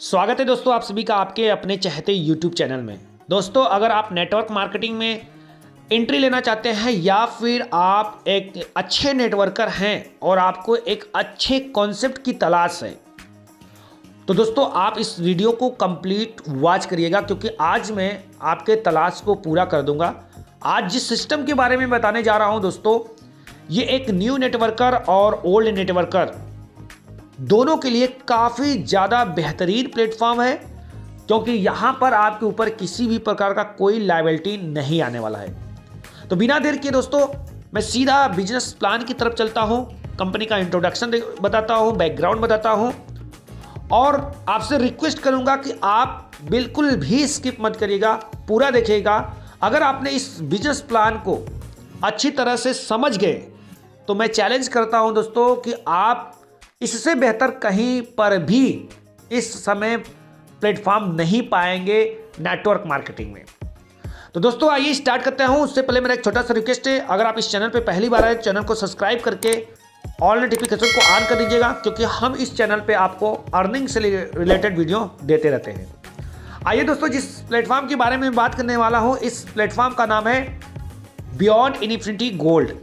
स्वागत है दोस्तों आप सभी का आपके अपने चहते YouTube चैनल में। दोस्तों अगर आप नेटवर्क मार्केटिंग में एंट्री लेना चाहते हैं या फिर आप एक अच्छे नेटवर्कर हैं और आपको एक अच्छे कॉन्सेप्ट की तलाश है, तो दोस्तों आप इस वीडियो को कंप्लीट वॉच करिएगा, क्योंकि आज मैं आपके तलाश को पूरा कर दूंगा। आज जिस सिस्टम के बारे में बताने जा रहा हूं दोस्तों, ये एक न्यू नेटवर्कर और ओल्ड नेटवर्कर दोनों के लिए काफ़ी ज़्यादा बेहतरीन प्लेटफॉर्म है, क्योंकि यहाँ पर आपके ऊपर किसी भी प्रकार का कोई लायबिलिटी नहीं आने वाला है। तो बिना देर किए दोस्तों मैं सीधा बिजनेस प्लान की तरफ चलता हूँ, कंपनी का इंट्रोडक्शन बताता हूँ, बैकग्राउंड बताता हूँ और आपसे रिक्वेस्ट करूँगा कि आप बिल्कुल भी स्किप मत करिएगा, पूरा देखिएगा। अगर आपने इस बिजनेस प्लान को अच्छी तरह से समझ गए तो मैं चैलेंज करता हूँ दोस्तों कि आप इससे बेहतर कहीं पर भी इस समय प्लेटफॉर्म नहीं पाएंगे नेटवर्क मार्केटिंग में। तो दोस्तों आइए स्टार्ट करते हैं। उससे पहले मेरा एक छोटा सा रिक्वेस्ट है, अगर आप इस चैनल पे पहली बार आए चैनल को सब्सक्राइब करके ऑल नोटिफिकेशन को ऑन कर दीजिएगा, क्योंकि हम इस चैनल पे आपको अर्निंग से रिलेटेड वीडियो देते रहते हैं। आइए दोस्तों, जिस प्लेटफॉर्म के बारे में बात करने वाला हूँ, इस प्लेटफॉर्म का नाम है बियॉन्ड इन्फिनिटी गोल्ड।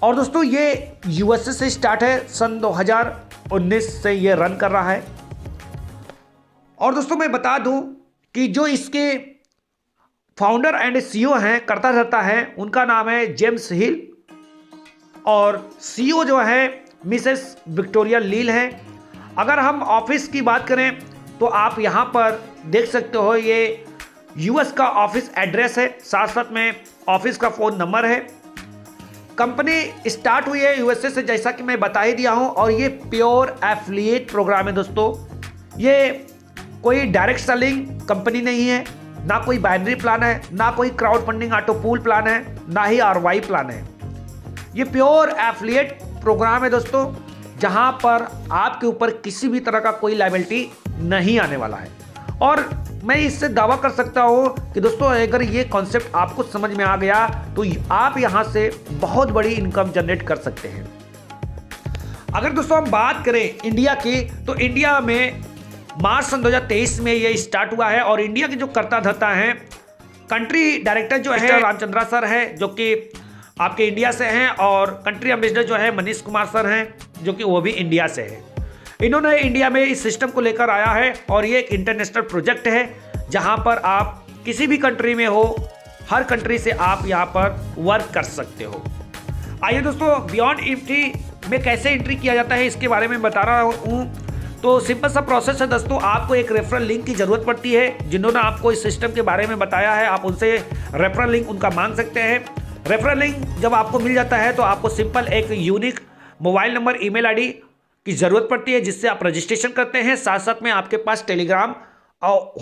और दोस्तों ये यूएसए से स्टार्ट है, सन 2019 से ये रन कर रहा है। और दोस्तों मैं बता दूं कि जो इसके फाउंडर एंड सीईओ हैं, करता रहता है, उनका नाम है जेम्स हिल और सीईओ जो है मिसेस विक्टोरिया लील हैं। अगर हम ऑफिस की बात करें तो आप यहां पर देख सकते हो, ये यूएस का ऑफिस एड्रेस है, साथ साथ में ऑफिस का फ़ोन नंबर है। कंपनी स्टार्ट हुई है यूएसए से, जैसा कि मैं बता ही दिया हूं, और ये प्योर एफिलिएट प्रोग्राम है दोस्तों। ये कोई डायरेक्ट सेलिंग कंपनी नहीं है, ना कोई बाइनरी प्लान है, ना कोई crowd funding auto pool plan है, ना ही आरवाई प्लान है। ये प्योर एफिलिएट प्रोग्राम है दोस्तों, जहां पर आपके ऊपर किसी भी तरह का कोई लायबिलिटी नहीं आने वाला है। और मैं इससे दावा कर सकता हूं कि दोस्तों अगर ये कॉन्सेप्ट आपको समझ में आ गया तो आप यहां से बहुत बड़ी इनकम जनरेट कर सकते हैं। अगर दोस्तों हम बात करें इंडिया की, तो इंडिया में मार्च सन 2023 में ये स्टार्ट हुआ है। और इंडिया के जो करता धरता है, कंट्री डायरेक्टर जो है रामचंद्रा सर है, जो कि आपके इंडिया से हैं, और कंट्री एम्बेसडर जो है मनीष कुमार सर हैं, जो कि वो भी इंडिया से है। इन्होंने इंडिया में इस सिस्टम को लेकर आया है और ये एक इंटरनेशनल प्रोजेक्ट है, जहां पर आप किसी भी कंट्री में हो, हर कंट्री से आप यहां पर वर्क कर सकते हो। आइए दोस्तों, बियॉन्ड इन्फिनिटी में कैसे एंट्री किया जाता है इसके बारे में बता रहा हूं। तो सिंपल सा प्रोसेस है दोस्तों, आपको एक रेफरल लिंक की जरूरत पड़ती है। जिन्होंने आपको इस सिस्टम के बारे में बताया है, आप उनसे रेफरल लिंक उनका मांग सकते हैं। रेफरल लिंक जब आपको मिल जाता है तो आपको सिंपल एक unique mobile number, email ID की ज़रूरत पड़ती है, जिससे आप रजिस्ट्रेशन करते हैं। साथ साथ में आपके पास टेलीग्राम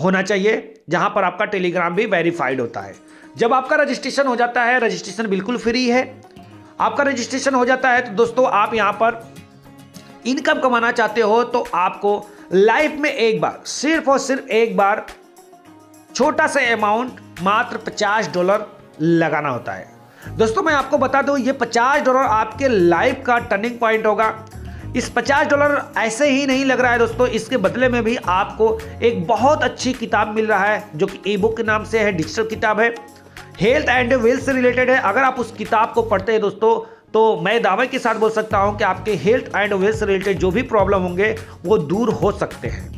होना चाहिए, जहां पर आपका टेलीग्राम भी वेरीफाइड होता है। जब आपका रजिस्ट्रेशन हो जाता है, रजिस्ट्रेशन बिल्कुल फ्री है, आपका रजिस्ट्रेशन हो जाता है, तो दोस्तों आप यहां पर इनकम कमाना चाहते हो तो आपको लाइफ में एक बार, सिर्फ और सिर्फ एक बार, छोटा सा अमाउंट मात्र $50 लगाना होता है। दोस्तों मैं आपको बता दूं, ये $50 आपके लाइफ का टर्निंग पॉइंट होगा। इस $50 ऐसे ही नहीं लग रहा है दोस्तों, इसके बदले में भी आपको एक बहुत अच्छी किताब मिल रहा है, जो कि ई बुक के नाम से है, डिजिटल किताब है, हेल्थ एंड वेल्थ से रिलेटेड है। अगर आप उस किताब को पढ़ते हैं दोस्तों, तो मैं दावे के साथ बोल सकता हूं कि आपके हेल्थ एंड वेल्थ से रिलेटेड जो भी प्रॉब्लम होंगे वो दूर हो सकते हैं।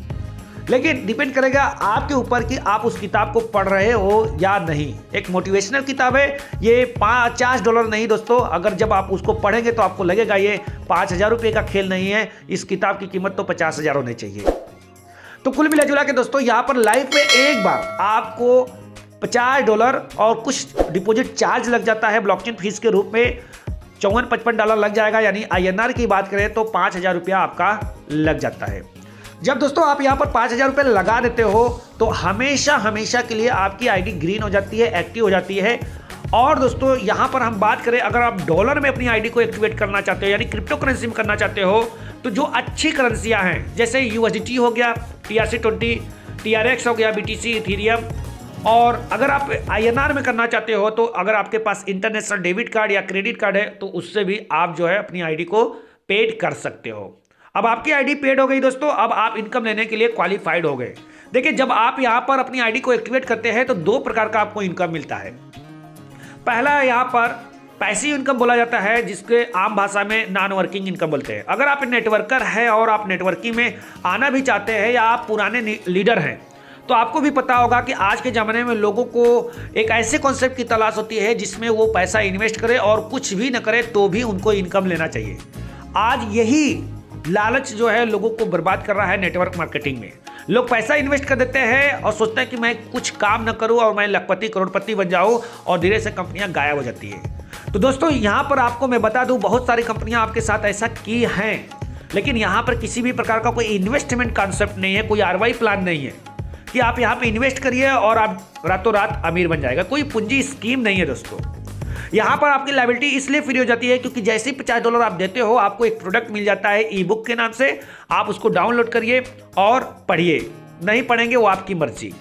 लेकिन डिपेंड करेगा आपके ऊपर कि आप उस किताब को पढ़ रहे हो या नहीं। एक मोटिवेशनल किताब है, ये $50 नहीं दोस्तों। अगर जब आप उसको पढ़ेंगे तो आपको लगेगा ये ₹5000 का खेल नहीं है, इस किताब की कीमत तो 50,000 होनी चाहिए। तो कुल मिला जुला के दोस्तों, यहाँ पर लाइफ में एक बार आपको $50 और कुछ डिपॉजिट चार्ज लग जाता है ब्लॉकचेन फीस के रूप में, $54-55 लग जाएगा। यानी INR की बात करें तो ₹5000 आपका लग जाता है। जब दोस्तों आप यहाँ पर ₹5000 लगा देते हो तो हमेशा हमेशा के लिए आपकी आईडी ग्रीन हो जाती है, एक्टिव हो जाती है। और दोस्तों यहाँ पर हम बात करें, अगर आप डॉलर में अपनी आईडी को एक्टिवेट करना चाहते हो, यानी क्रिप्टो करेंसी में करना चाहते हो, तो जो अच्छी करेंसियाँ हैं, जैसे USDT हो गया, TRC20, TRX हो गया, BTC, इथेरियम, और अगर आप INR में करना चाहते हो तो अगर आपके पास इंटरनेशनल डेबिट कार्ड या क्रेडिट कार्ड है तो उससे भी आप जो है अपनी आईडी को पेड कर सकते हो। अब आपकी आईडी पेड हो गई दोस्तों, अब आप इनकम लेने के लिए क्वालिफाइड हो गए। देखिए, जब आप यहां पर अपनी आईडी को एक्टिवेट करते हैं तो दो प्रकार का आपको इनकम मिलता है। पहला यहां पर पैसिव इनकम बोला जाता है, जिसके आम भाषा में नॉन वर्किंग इनकम बोलते हैं। अगर आप नेटवर्कर हैं और आप नेटवर्किंग में आना भी चाहते हैं या आप पुराने लीडर हैं, तो आपको भी पता होगा कि आज के ज़माने में लोगों को एक ऐसे कॉन्सेप्ट की तलाश होती है जिसमें वो पैसा इन्वेस्ट करे और कुछ भी न करे तो भी उनको इनकम लेना चाहिए। आज यही लालच जो है लोगों को बर्बाद कर रहा है नेटवर्क मार्केटिंग में। लोग पैसा इन्वेस्ट कर देते हैं और सोचते हैं कि मैं कुछ काम न करूं और मैं लखपति करोड़पति बन जाऊं, और धीरे से कंपनियां गायब हो जाती है। तो दोस्तों, यहां पर आपको मैं बता दूं, बहुत सारी कंपनियां आपके साथ ऐसा की हैं, लेकिन यहां पर किसी भी प्रकार का कोई इन्वेस्टमेंट कॉन्सेप्ट नहीं है, कोई आरवाई प्लान नहीं है कि आप यहां पे इन्वेस्ट करिए और आप रातों रात अमीर बन जाएगा। कोई पूंजी स्कीम नहीं है दोस्तों। यहां पर आपकी लायबिलिटी इसलिए फ्री हो जाती है क्योंकि जैसे ही $50 आप देते हो, आपको एक प्रोडक्ट मिल जाता है ई बुक के नाम से। आप उसको डाउनलोड करिए और पढ़िए, नहीं पढ़ेंगे वो आपकी मर्जी।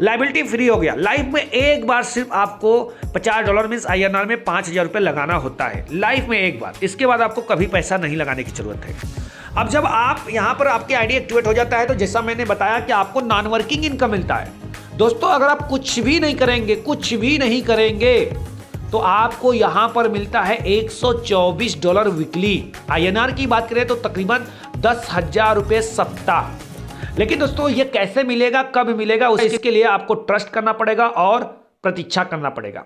लायबिलिटी फ्री हो गया। लाइफ में एक बार सिर्फ आपको $50 मीन्स INR में 5,000 रुपये लगाना होता है, लाइफ में एक बार। इसके बाद आपको कभी पैसा नहीं लगाने की जरूरत है। अब जब आप यहाँ पर आपकी आईडी एक्टिवेट हो जाता है तो जैसा मैंने बताया कि आपको नॉन वर्किंग इनकम मिलता है। दोस्तों, अगर आप कुछ भी नहीं करेंगे तो आपको यहाँ पर मिलता है $124 वीकली। INR की बात करें तो तकरीबन 10,000 रुपये सप्ताह। लेकिन दोस्तों, ये कैसे मिलेगा, कब मिलेगा, उसके लिए आपको ट्रस्ट करना पड़ेगा और प्रतीक्षा करना पड़ेगा।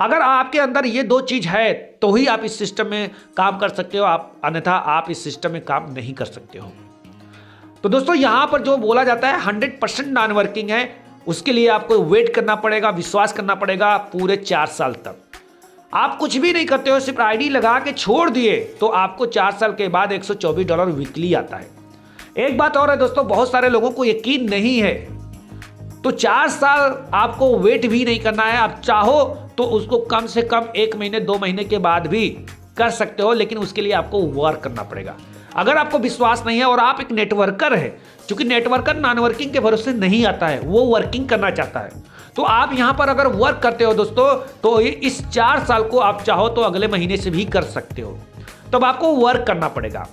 अगर आपके अंदर ये दो चीज है तो ही आप इस सिस्टम में काम कर सकते हो, अन्यथा आप इस सिस्टम में काम नहीं कर सकते हो। तो दोस्तों, यहां पर जो बोला जाता है 100% नॉन वर्किंग है, उसके लिए आपको वेट करना पड़ेगा, विश्वास करना पड़ेगा पूरे 4 साल तक। आप कुछ भी नहीं करते हो, सिर्फ आईडी लगा के छोड़ दिए तो आपको 4 साल के बाद $124 वीकली आता है। एक बात और है दोस्तों, बहुत सारे लोगों को यकीन नहीं है, तो 4 साल आपको वेट भी नहीं करना है। आप चाहो तो उसको कम से कम 1 महीने 2 महीने के बाद भी कर सकते हो, लेकिन उसके लिए आपको वर्क करना पड़ेगा। अगर आपको विश्वास नहीं है और आप एक नेटवर्कर है, क्योंकि नेटवर्कर नॉन वर्किंग के भरोसे नहीं आता है, वो वर्किंग करना चाहता है, तो आप यहां पर अगर वर्क करते हो दोस्तों, तो इस 4 साल को आप चाहो तो अगले महीने से भी कर सकते हो। तब आपको वर्क करना पड़ेगा।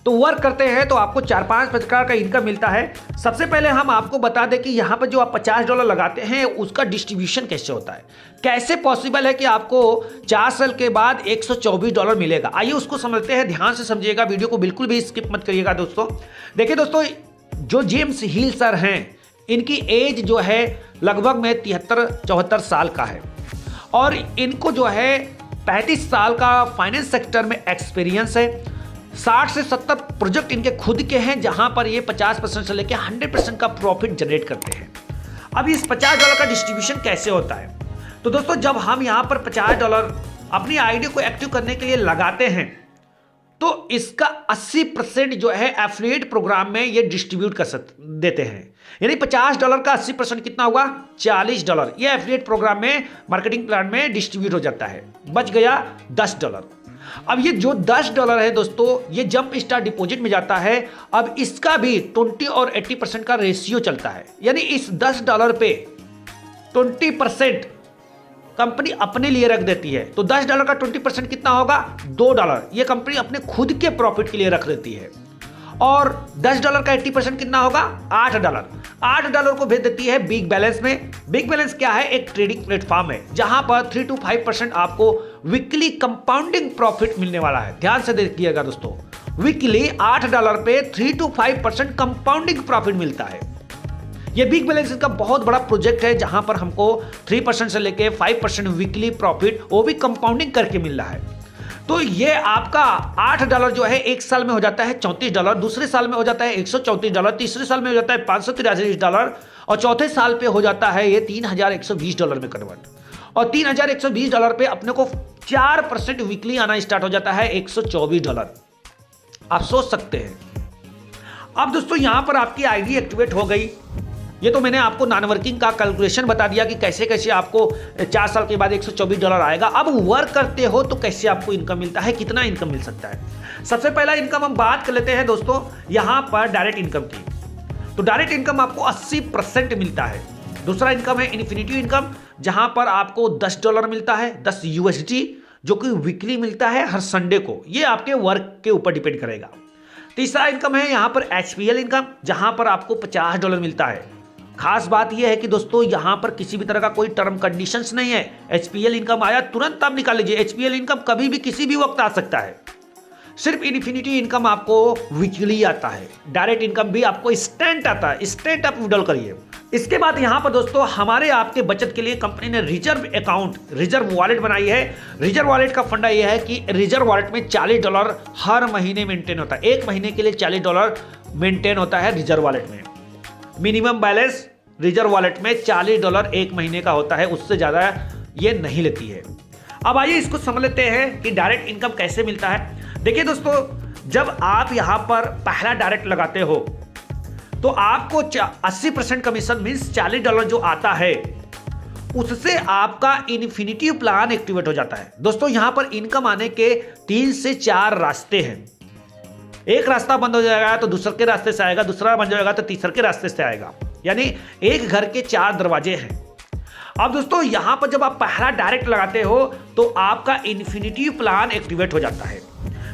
तो वर्क करते हैं तो आपको 4-5 प्रकार का इनकम मिलता है। सबसे पहले हम आपको बता दें कि यहाँ पर जो आप $50 लगाते हैं उसका डिस्ट्रीब्यूशन कैसे होता है, कैसे पॉसिबल है कि आपको 4 साल के बाद $124 मिलेगा। आइए उसको समझते हैं, ध्यान से समझिएगा, वीडियो को बिल्कुल भी स्किप मत करिएगा दोस्तों। देखिए दोस्तों, जो जेम्स हिल सर हैं, इनकी एज जो है लगभग में 73-74 साल का है और इनको जो है 35 साल का फाइनेंस सेक्टर में एक्सपीरियंस है। 60 से 70 प्रोजेक्ट इनके खुद के हैं, जहां पर ये 50% से लेकर 100% का प्रॉफिट जनरेट करते हैं। अब इस $50 का डिस्ट्रीब्यूशन कैसे होता है, तो दोस्तों, जब हम यहां पर $50 अपनी आईडी को एक्टिव करने के लिए लगाते हैं तो इसका 80% जो है एफिलिएट प्रोग्राम में ये डिस्ट्रीब्यूट कर देते हैं। यानी $50 का 80% कितना हुआ, $40 ये एफिलिएट प्रोग्राम में, मार्केटिंग प्लान में डिस्ट्रीब्यूट हो जाता है। बच गया $10। अब ये जो $10 है दोस्तों, ये जंप स्टार्ट डिपॉजिट में जाता है। अब इसका भी 20 और 80% का रेशियो चलता है, यानी इस $10 पे 20% कंपनी अपने लिए रख देती है। तो $10 का 20% कितना होगा, $2 ये कंपनी अपने खुद के प्रॉफिट के लिए रख देती है। और $10 का 80% कितना होगा, $8। $8 को भेज देती है बिग बैलेंस में। बिग बैलेंस क्या है, एक ट्रेडिंग प्लेटफॉर्म है जहां पर 3 to 5% आपको वीकली कंपाउंडिंग प्रॉफिट मिलने वाला है। ध्यान से देखिएगा दोस्तों, वीकली $8 पे 3 to 5% कंपाउंडिंग प्रॉफिट मिलता है। ये बिग बैलेंस का बहुत बड़ा प्रोजेक्ट है जहां पर हमको 3% से लेके 5% वीकली प्रॉफिट, वो भी कंपाउंडिंग करके मिल रहा है। तो ये आपका $8 जो है 1 साल में हो जाता है $34, दूसरे साल में हो जाता है $134, तीसरे साल में हो जाता है $583 और चौथे साल पे हो जाता है ये $3120 में कन्वर्ट। और $3120 पे अपने को 4% वीकली आना स्टार्ट हो जाता है $124। आप सोच सकते हैं। अब दोस्तों, यहां पर आपकी आईडी एक्टिवेट हो गई। ये तो मैंने आपको नॉन वर्किंग का कैलकुलेशन बता दिया कि कैसे कैसे आपको 4 साल के बाद $124 आएगा। अब वर्क करते हो तो कैसे आपको इनकम मिलता है, कितना इनकम मिल सकता है। सबसे पहला इनकम हम बात कर लेते हैं दोस्तों यहां पर डायरेक्ट इनकम की। तो डायरेक्ट इनकम आपको 80% मिलता है। दूसरा इनकम है इन्फिनिटी इनकम, जहां पर आपको $10 मिलता है, 10 USD, जो कि वीकली मिलता है हर संडे को। ये आपके वर्क के ऊपर डिपेंड करेगा। तीसरा इनकम है यहाँ पर HPL इनकम, जहां पर आपको $50 मिलता है। खास बात यह है कि दोस्तों यहां पर किसी भी तरह का कोई टर्म कंडीशंस नहीं है। HPL इनकम आया तुरंत आप निकाल लीजिए। HPL इनकम कभी भी किसी भी वक्त आ सकता है। सिर्फ इन्फिनिटी इनकम आपको वीकली आता है। डायरेक्ट इनकम भी आपको इंस्टेंट आता है, इंस्टेंट आप विड्रॉल करिए। इसके बाद यहां पर दोस्तों हमारे आपके बचत के लिए कंपनी ने रिजर्व अकाउंट, रिजर्व वॉलेट बनाई है। रिजर्व वॉलेट का फंडा यह है कि रिजर्व वॉलेट में $40 हर महीने मेंटेन होता है। एक महीने के लिए $40 मेंटेन होता है रिजर्व वॉलेट में। मिनिमम बैलेंस रिजर्व वॉलेट में $40 एक महीने का होता है, उससे ज्यादा ये नहीं लेती है। अब आइए इसको समझ लेते हैं कि डायरेक्ट इनकम कैसे मिलता है। देखिए दोस्तों, जब आप यहां पर पहला डायरेक्ट लगाते हो तो आपको 80% कमीशन मींस $40 जो आता है उससे आपका इन्फिनिटी प्लान एक्टिवेट हो जाता है। दोस्तों यहां पर इनकम आने के 3 से 4 रास्ते हैं। एक रास्ता बंद हो जाएगा तो दूसरे के रास्ते से आएगा, दूसरा बंद हो जाएगा तो तीसरे के रास्ते से आएगा, यानी एक घर के 4 दरवाजे हैं। अब दोस्तों यहां पर जब आप पहला डायरेक्ट लगाते हो तो आपका इन्फिनिटी प्लान एक्टिवेट हो जाता है।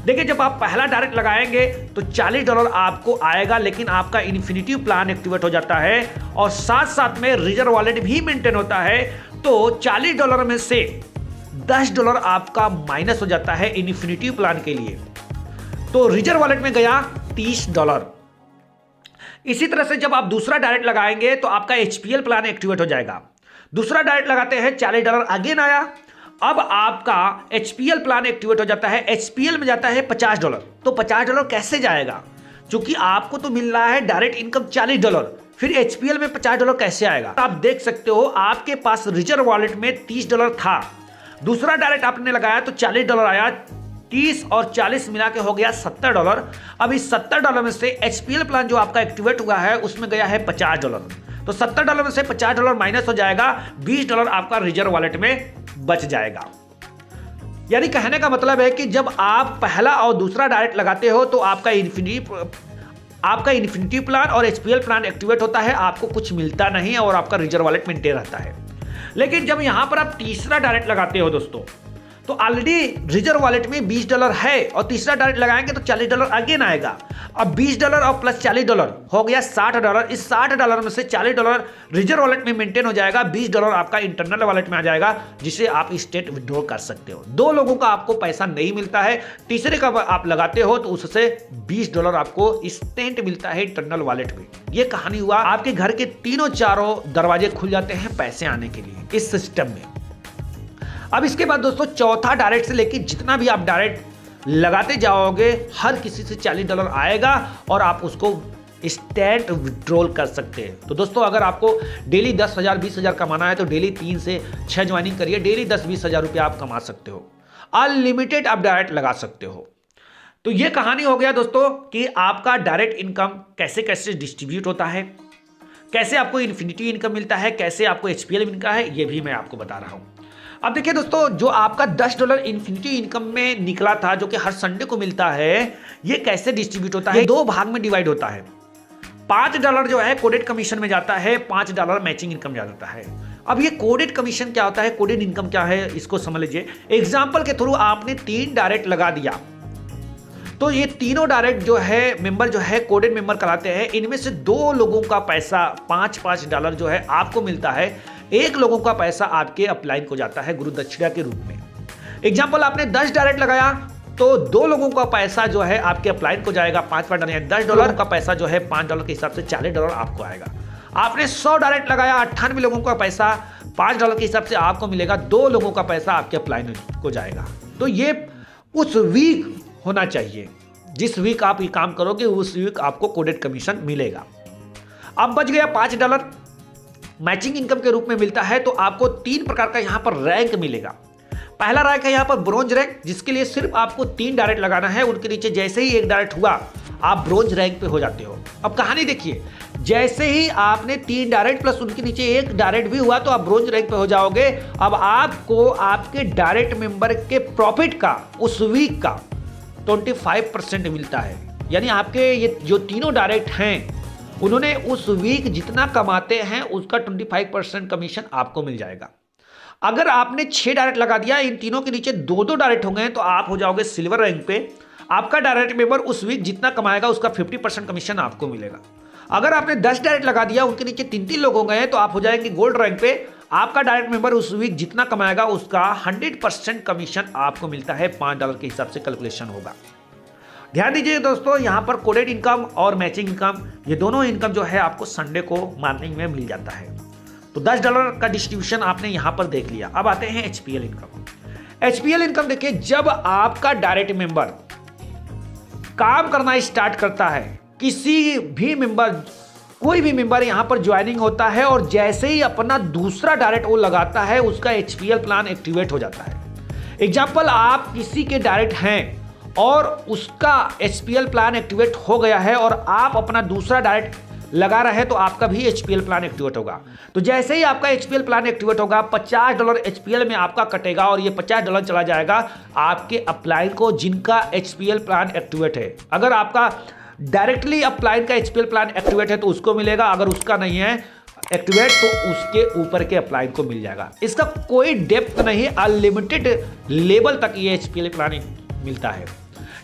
देखिए जब आप पहला डायरेक्ट लगाएंगे तो $40 आपको आएगा, लेकिन आपका इन्फिनिटी प्लान एक्टिवेट हो जाता है और साथ साथ में रिजर्व वॉलेट भी मेंटेन होता है। तो $40 में से $10 आपका माइनस हो जाता है इन्फिनिटी प्लान के लिए, तो रिजर्व वॉलेट में गया $30। इसी तरह से जब आप दूसरा डायरेक्ट लगाएंगे तो आपका HPL प्लान एक्टिवेट हो जाएगा। दूसरा डायरेक्ट लगाते हैं, $40 अगेन आया। अब आपका HPL प्लान एक्टिवेट हो जाता है। HPL में जाता है $50। तो $50 कैसे जाएगा? क्योंकि आपको तो मिल रहा है डायरेक्ट इनकम $40, फिर HPL में $50 कैसे आएगा? आप देख सकते हो आपके पास रिजर्व वॉलेट में $30 था। दूसरा डायरेक्ट आपने लगाया तो $40 आया, 30 और 40 मिला के हो गया $70। अब इस $70 में से HPL प्लान जो आपका एक्टिवेट हुआ है उसमें गया है $50। तो $70 में से $50 माइनस हो जाएगा, $20 आपका रिजर्व वॉलेट में बच जाएगा। यानी कहने का मतलब है कि जब आप पहला और दूसरा डायरेक्ट लगाते हो तो आपका इन्फिनिटी प्लान और HPL प्लान एक्टिवेट होता है, आपको कुछ मिलता नहीं है और आपका रिजर्व वॉलेट मेंटेन रहता है। लेकिन जब यहां पर आप तीसरा डायरेक्ट लगाते हो दोस्तों, तो ऑलरेडी रिजर्व वॉलेट में $20 है और तीसरा डायरेक्ट लगाएंगे तो $40 अगेन आएगा। अब $20 और प्लस $40 हो गया $60। इस $60 में से $40 रिजर्व वॉलेट में मेंटेन हो जाएगा, $20 आपका इंटरनल वॉलेट में आ जाएगा, जिसे आप स्टेट विड्रॉ कर सकते हो। 2 लोगों का आपको पैसा नहीं मिलता है, तीसरे का आप लगाते हो तो उससे $20 आपको इंस्टेंट मिलता है इंटरनल वॉलेट में। यह कहानी हुआ, आपके घर के तीनों चारों दरवाजे खुल जाते हैं पैसे आने के लिए इस सिस्टम में। अब इसके बाद दोस्तों चौथा डायरेक्ट से लेकर जितना भी आप डायरेक्ट लगाते जाओगे हर किसी से $40 आएगा और आप उसको इंस्टेंट विड्रॉल कर सकते हैं। तो दोस्तों अगर आपको डेली 10,000 20,000 कमाना है तो डेली 3 से 6 ज्वाइनिंग करिए, डेली 10-20 हज़ार रुपये आप कमा सकते हो। अनलिमिटेड आप डायरेक्ट लगा सकते हो। तो ये कहानी हो गया दोस्तों कि आपका डायरेक्ट इनकम कैसे कैसे डिस्ट्रीब्यूट होता है, कैसे आपको इन्फिनिटी इनकम मिलता है, कैसे आपको HPL मिलता है, ये भी मैं आपको बता रहा हूँ। अब देखिए दोस्तों, जो आपका $10 इन्फिनिटी इनकम में निकला था जो कि हर संडे को मिलता है, ये कैसे डिस्ट्रीब्यूट होता है? 2 भाग में डिवाइड होता है। $5 जो है कोडेड कमीशन में जाता है, $5 मैचिंग इनकम जाता है। अब ये कोडेड कमीशन क्या होता है, कोडेड इनकम क्या है, इसको समझ लीजिए। एग्जाम्पल के थ्रू आपने 3 डायरेक्ट लगा दिया तो ये तीनों डायरेक्ट जो है मेंबर जो है कोडेड मेंबर कराते हैं। इनमें से 2 लोगों का पैसा $5-5 जो है आपको मिलता है, 1 लोगों का पैसा आपके अपलाइन को जाता है गुरु दक्षिणा के रूप में। एग्जाम्पल आपने 10 डायरेक्ट लगाया तो 2 लोगों का पैसा जो है आपके अपलाइन को जाएगा $5 $10 का पैसा जो है $5 के हिसाब से $40 आपको आएगा। आपने 100 डायरेक्ट लगाया, 98 लोगों का पैसा $5 के हिसाब से आपको मिलेगा, 2 लोगों का पैसा आपके अपलाइन को जाएगा। तो ये उस वीक होना चाहिए, जिस वीक आप ये काम करोगे उस वीक आपको कोडेड कमीशन मिलेगा। अब बच गया $5 मैचिंग इनकम के रूप में मिलता है। तो आपको 3 प्रकार का यहां पर रैंक मिलेगा। पहला रैंक है यहां पर ब्रोंज रैंक, जिसके लिए सिर्फ आपको 3 डायरेक्ट लगाना है। उनके नीचे जैसे ही 1 डायरेक्ट हुआ आप ब्रोंज रैंक पे हो जाते हो। अब कहानी देखिए, जैसे ही आपने 3 डायरेक्ट प्लस उनके नीचे 1 डायरेक्ट भी हुआ तो आप ब्रोंज रैंक पे हो जाओगे। अब आपको आपके डायरेक्ट मेंबर के प्रॉफिट का उस वीक का 25% मिलता है। यानी आपके ये जो तीनों डायरेक्ट हैं उन्होंने उस वीक जितना कमाते हैं उसका 25% कमीशन आपको मिल जाएगा। अगर आपने 6 डायरेक्ट लगा दिया, इन तीनों के नीचे 2-2 डायरेक्ट हो गए तो आप हो जाओगे सिल्वर रैंक पे। आपका डायरेक्ट मेंबर उस वीक जितना कमाएगा उसका 50% कमीशन आपको मिलेगा। अगर आपने 10 डायरेक्ट लगा दिया, उनके नीचे 3-3 लोग हो गए हैं, तो आप हो जाएंगे गोल्ड रैंक पे। आपका डायरेक्ट मेंबर उस वीक जितना कमाएगा उसका 100% कमीशन आपको मिलता है। $5 के हिसाब से कैलकुलेशन होगा। ध्यान दीजिए दोस्तों, यहाँ पर कोडेड इनकम और मैचिंग इनकम, ये दोनों इनकम जो है आपको संडे को मॉर्निंग में मिल जाता है। तो $10 का डिस्ट्रीब्यूशन आपने यहाँ पर देख लिया। अब आते हैं HPL इनकम। HPL इनकम देखिए, जब आपका डायरेक्ट मेंबर काम करना स्टार्ट करता है, किसी भी मेंबर, कोई भी मेंबर यहाँ पर ज्वाइनिंग होता है और जैसे ही अपना दूसरा डायरेक्ट वो लगाता है, उसका HPL प्लान एक्टिवेट हो जाता है। एग्जाम्पल, आप किसी के डायरेक्ट हैं और उसका HPL प्लान एक्टिवेट हो गया है और आप अपना दूसरा डायरेक्ट लगा रहे हैं, तो आपका भी HPL प्लान एक्टिवेट होगा। तो जैसे ही आपका HPL प्लान एक्टिवेट होगा, $50 HPL में आपका कटेगा और ये $50 चला जाएगा आपके अपलाइन को, जिनका HPL प्लान एक्टिवेट है। अगर आपका डायरेक्टली अपलाइन का HPL प्लान एक्टिवेट है तो उसको मिलेगा, अगर उसका नहीं है एक्टिवेट तो उसके ऊपर के अपलाइन को मिल जाएगा। इसका कोई डेप्थ नहीं, अनलिमिटेड लेवल तक ये HPL प्लान मिलता है।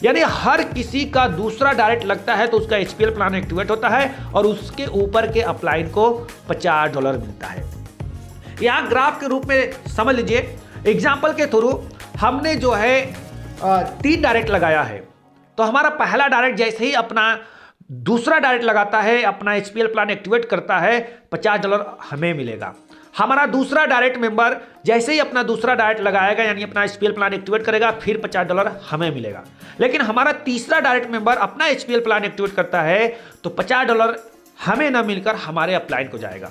यानी हर किसी का दूसरा डायरेक्ट लगता है तो उसका HPL प्लान एक्टिवेट होता है और उसके ऊपर के अपलाइन को $50 मिलता है। यहां ग्राफ के रूप में समझ लीजिए, एग्जाम्पल के थ्रू हमने जो है 3 डायरेक्ट लगाया है, तो हमारा पहला डायरेक्ट जैसे ही अपना दूसरा डायरेक्ट लगाता है, अपना HPL प्लान एक्टिवेट करता है, $50 हमें मिलेगा। हमारा दूसरा डायरेक्ट मेंबर जैसे ही अपना दूसरा डायरेक्ट लगाएगा, यानी अपना HPL प्लान एक्टिवेट करेगा, फिर $50 हमें मिलेगा। लेकिन हमारा तीसरा डायरेक्ट मेंबर अपना HPL प्लान एक्टिवेट करता है तो $50 हमें ना मिलकर हमारे अपलाइन को जाएगा।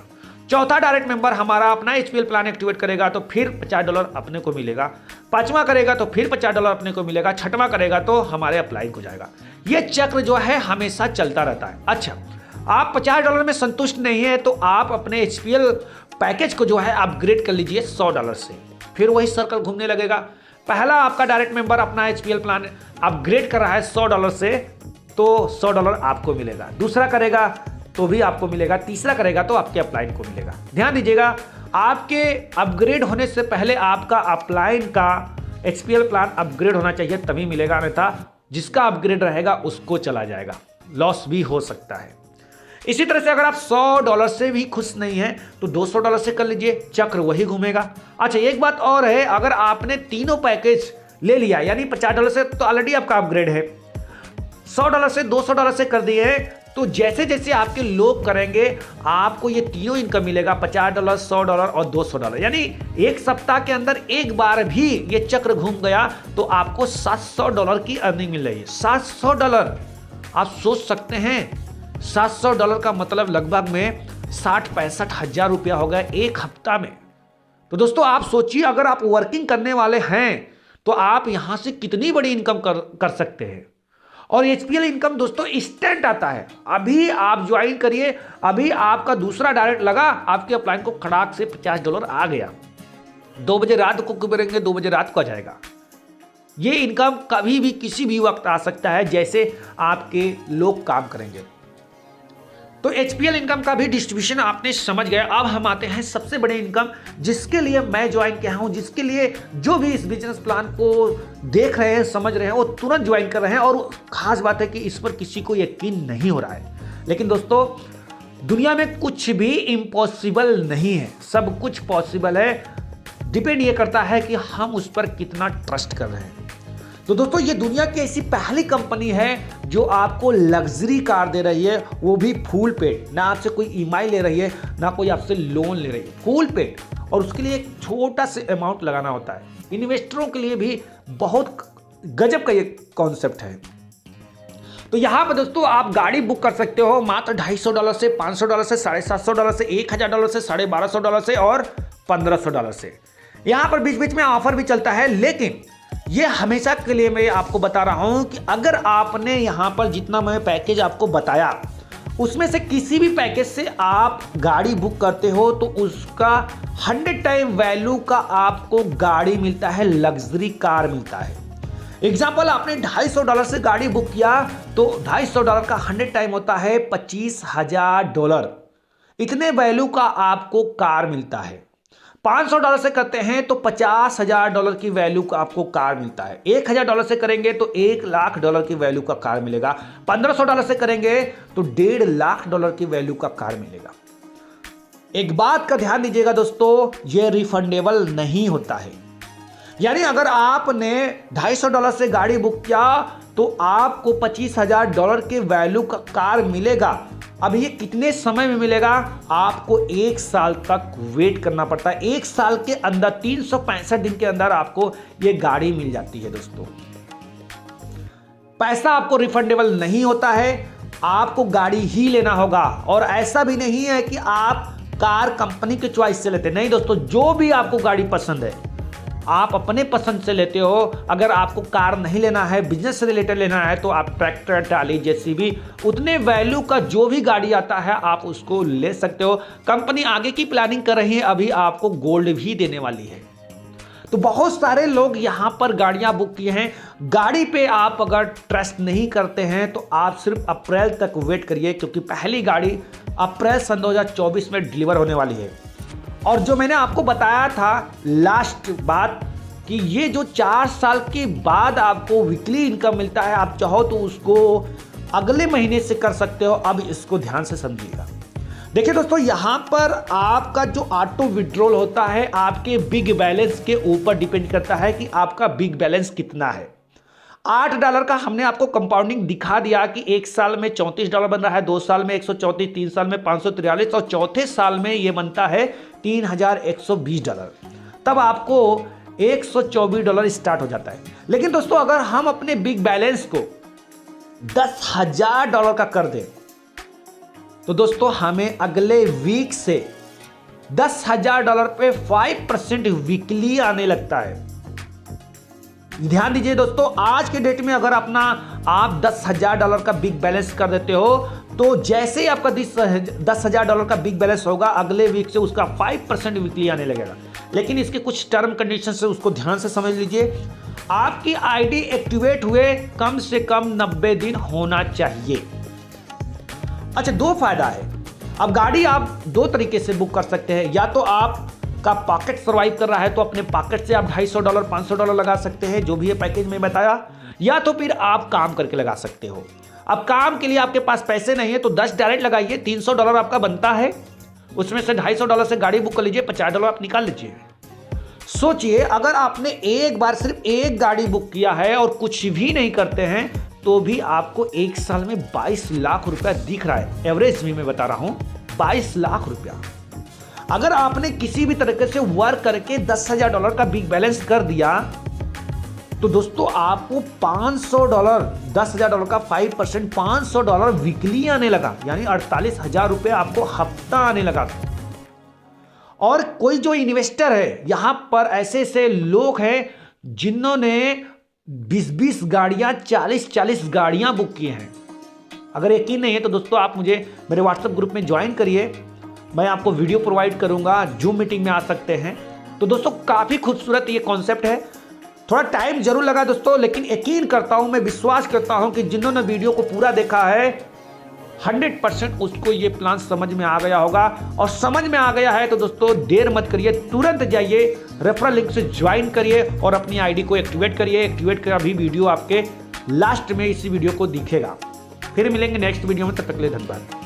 चौथा डायरेक्ट मेंबर हमारा अपना HPL प्लान एक्टिवेट करेगा तो फिर $50 अपने को मिलेगा। पांचवा करेगा तो फिर $50 अपने को मिलेगा। छठवां करेगा तो हमारे अपलाइन को जाएगा। ये चक्र जो है हमेशा चलता रहता है। अच्छा, आप $50 में संतुष्ट नहीं है तो आप अपने HPL पैकेज को जो है अपग्रेड कर लीजिए $100 से, फिर वही सर्कल घूमने लगेगा। पहला आपका डायरेक्ट मेंबर अपना HPL प्लान अपग्रेड कर रहा है $100 से, तो $100 आपको मिलेगा। दूसरा करेगा तो भी आपको मिलेगा, तीसरा करेगा तो आपके अपलाइन को मिलेगा। ध्यान दीजिएगा, आपके अपग्रेड होने से पहले आपका अपलाइन का HPL प्लान अपग्रेड होना चाहिए, तभी मिलेगा, अन्यथा जिसका अपग्रेड रहेगा उसको चला जाएगा, लॉस भी हो सकता है। इसी तरह से अगर आप $100 से भी खुश नहीं हैं तो $200 से कर लीजिए, चक्र वही घूमेगा। अच्छा, एक बात और है, अगर आपने तीनों पैकेज ले लिया, यानी $50 से तो ऑलरेडी आपका अपग्रेड है, $100 से $200 से कर दिए, तो जैसे जैसे आपके लोग करेंगे आपको ये तीनों इनकम मिलेगा, $50, $100 और $200। यानी एक सप्ताह के अंदर एक बार भी ये चक्र घूम गया तो आपको $700 की अर्निंग मिल रही है। $700, आप सोच सकते हैं, $700 का मतलब लगभग में 60-65 हजार रुपया हो गया एक हफ्ता में। तो दोस्तों आप सोचिए, अगर आप वर्किंग करने वाले हैं तो आप यहां से कितनी बड़ी इनकम कर सकते हैं। और HPL इनकम दोस्तों इंस्टेंट आता है। अभी आप ज्वाइन करिए, अभी आपका दूसरा डायरेक्ट लगा, आपके अपलाइन को खड़ाक से $50 आ गया। 2 बजे रात को करेंगे, 2 बजे रात को आ जाएगा। ये इनकम कभी भी किसी भी वक्त आ सकता है, जैसे आपके लोग काम करेंगे। तो HPL इनकम का भी डिस्ट्रीब्यूशन आपने समझ गया। अब हम आते हैं सबसे बड़े इनकम, जिसके लिए मैं ज्वाइन किया हूं, जिसके लिए जो भी इस बिजनेस प्लान को देख रहे हैं, समझ रहे हैं, वो तुरंत ज्वाइन कर रहे हैं। और खास बात है कि इस पर किसी को यकीन नहीं हो रहा है। लेकिन दोस्तों, दुनिया में कुछ भी इम्पॉसिबल नहीं है, सब कुछ पॉसिबल है। डिपेंड ये करता है कि हम उस पर कितना ट्रस्ट कर रहे हैं। तो दोस्तों, ये दुनिया की ऐसी पहली कंपनी है जो आपको लग्जरी कार दे रही है, वो भी फुल पेड। ना आपसे कोई EMI ले रही है, ना कोई आपसे लोन ले रही है, फुल पेड। और उसके लिए एक छोटा सा अमाउंट लगाना होता है। इन्वेस्टरों के लिए भी बहुत गजब का ये कॉन्सेप्ट है। तो यहाँ पर दोस्तों आप गाड़ी बुक कर सकते हो मात्र $250 से, $500 से, $750 से, $1000 से, $1250 से और $1500 से। यहाँ पर बीच बीच में ऑफर भी चलता है, लेकिन ये हमेशा के लिए मैं आपको बता रहा हूं कि अगर आपने यहां पर जितना मैं पैकेज आपको बताया उसमें से किसी भी पैकेज से आप गाड़ी बुक करते हो तो उसका 100 टाइम वैल्यू का आपको गाड़ी मिलता है, लग्जरी कार मिलता है। एग्जाम्पल, आपने $250 से गाड़ी बुक किया तो $250 का 100 टाइम होता है $25,000। इतने वैल्यू का आपको कार मिलता है। $500 से करते हैं तो $50,000 की वैल्यू का आपको कार मिलता है। $1,000 से करेंगे तो $1,00,000 की वैल्यू का कार मिलेगा। $1,500 से करेंगे तो $1,50,000 की वैल्यू का कार मिलेगा। एक बात का ध्यान दीजिएगा दोस्तों, यह रिफंडेबल नहीं होता है। यानी अगर आपने $250 से गाड़ी बुक किया तो आपको $25,000 के वैल्यू का कार मिलेगा। अब ये कितने समय में मिलेगा? आपको 1 साल तक वेट करना पड़ता है। 1 साल के अंदर 365 दिन के अंदर आपको ये गाड़ी मिल जाती है दोस्तों। पैसा आपको रिफंडेबल नहीं होता है, आपको गाड़ी ही लेना होगा। और ऐसा भी नहीं है कि आप कार कंपनी के चॉइस से लेते, नहीं दोस्तों, जो भी आपको गाड़ी पसंद है आप अपने पसंद से लेते हो। अगर आपको कार नहीं लेना है, बिजनेस से रिलेटेड लेना है, तो आप ट्रैक्टर, ट्राली, जेसीबी, उतने वैल्यू का जो भी गाड़ी आता है आप उसको ले सकते हो। कंपनी आगे की प्लानिंग कर रही है, अभी आपको गोल्ड भी देने वाली है। तो बहुत सारे लोग यहां पर गाड़ियां बुक किए हैं। गाड़ी पे आप अगर ट्रस्ट नहीं करते हैं तो आप सिर्फ अप्रैल तक वेट करिए, क्योंकि पहली गाड़ी अप्रैल सन 2024 में डिलीवर होने वाली है। और जो मैंने आपको बताया था लास्ट बात कि ये जो 4 साल के बाद आपको वीकली इनकम मिलता है, आप चाहो तो उसको अगले महीने से कर सकते हो। अब इसको ध्यान से समझिएगा। देखिए दोस्तों, यहां पर आपका जो ऑटो विड्रॉल होता है आपके बिग बैलेंस के ऊपर डिपेंड करता है कि आपका बिग बैलेंस कितना है। $8 का हमने आपको कंपाउंडिंग दिखा दिया कि 1 साल में $34 बन रहा है, 2 साल में 134, 3 साल में 543 और चौथे साल में ये बनता है $3,120। तब आपको $124 स्टार्ट हो जाता है। लेकिन दोस्तों, अगर हम अपने बिग बैलेंस को $10,000 का कर दें तो दोस्तों हमें अगले वीक से $10,000 पे 5% वीकली आने लगता है। ध्यान दीजिए दोस्तों, आज के डेट में अगर आप $10,000 का बिग बैलेंस कर देते हो तो जैसे ही आपका $10,000 का बिग बैलेंस होगा, अगले वीक से उसका 5% वीकली आने लगेगा। लेकिन इसके कुछ टर्म कंडीशन से उसको ध्यान से समझ लीजिए। आपकी आईडी एक्टिवेट हुए कम से कम 90 दिन होना चाहिए। अच्छा, 2 फायदा है। अब गाड़ी आप 2 तरीके से बुक कर सकते हैं। या तो आपका पॉकेट सर्वाइव कर रहा है तो अपने पॉकेट से आप $250, $500 लगा सकते हैं, जो भी है पैकेज में बताया। या तो फिर आप काम करके लगा सकते हो। अब काम के लिए आपके पास पैसे नहीं है तो 10 डायरेक्ट लगाइए, $300 आपका बनता है। उसमें से $250 से गाड़ी बुक कर लीजिए, $50 आप निकाल लीजिए। सोचिए, अगर आपने एक बार सिर्फ एक गाड़ी बुक किया है और कुछ भी नहीं करते हैं तो भी आपको 1 साल में 22 लाख रुपया दिख रहा है। एवरेज भी मैं बता रहा हूं, 22 लाख रुपया। अगर आपने किसी भी तरीके से वर्क करके $10,000 का बिग बैलेंस कर दिया तो दोस्तों आपको $500, $10,000 का 5% $500 वीकली आने लगा, यानी 48,000 रुपये आपको हफ्ता आने लगा। और कोई जो इन्वेस्टर है, यहां पर ऐसे ऐसे लोग हैं जिन्होंने 20-20 गाड़ियां, 40-40 गाड़ियां बुक किए हैं। अगर यकीन नहीं है तो दोस्तों आप मुझे मेरे व्हाट्सएप ग्रुप में ज्वाइन करिए, मैं आपको वीडियो प्रोवाइड करूंगा, जूम मीटिंग में आ सकते हैं। तो दोस्तों काफ़ी खूबसूरत ये कॉन्सेप्ट है। थोड़ा टाइम जरूर लगा दोस्तों, लेकिन यकीन करता हूं, मैं विश्वास करता हूं कि जिन्होंने वीडियो को पूरा देखा है 100% उसको ये प्लान समझ में आ गया होगा। और समझ में आ गया है तो दोस्तों देर मत करिए, तुरंत जाइए, रेफरल लिंक से ज्वाइन करिए और अपनी आईडी को एक्टिवेट करिए। एक्टिवेट का भी वीडियो आपके लास्ट में इसी वीडियो को दिखेगा। फिर मिलेंगे नेक्स्ट वीडियो में, तब तक के लिए धन्यवाद।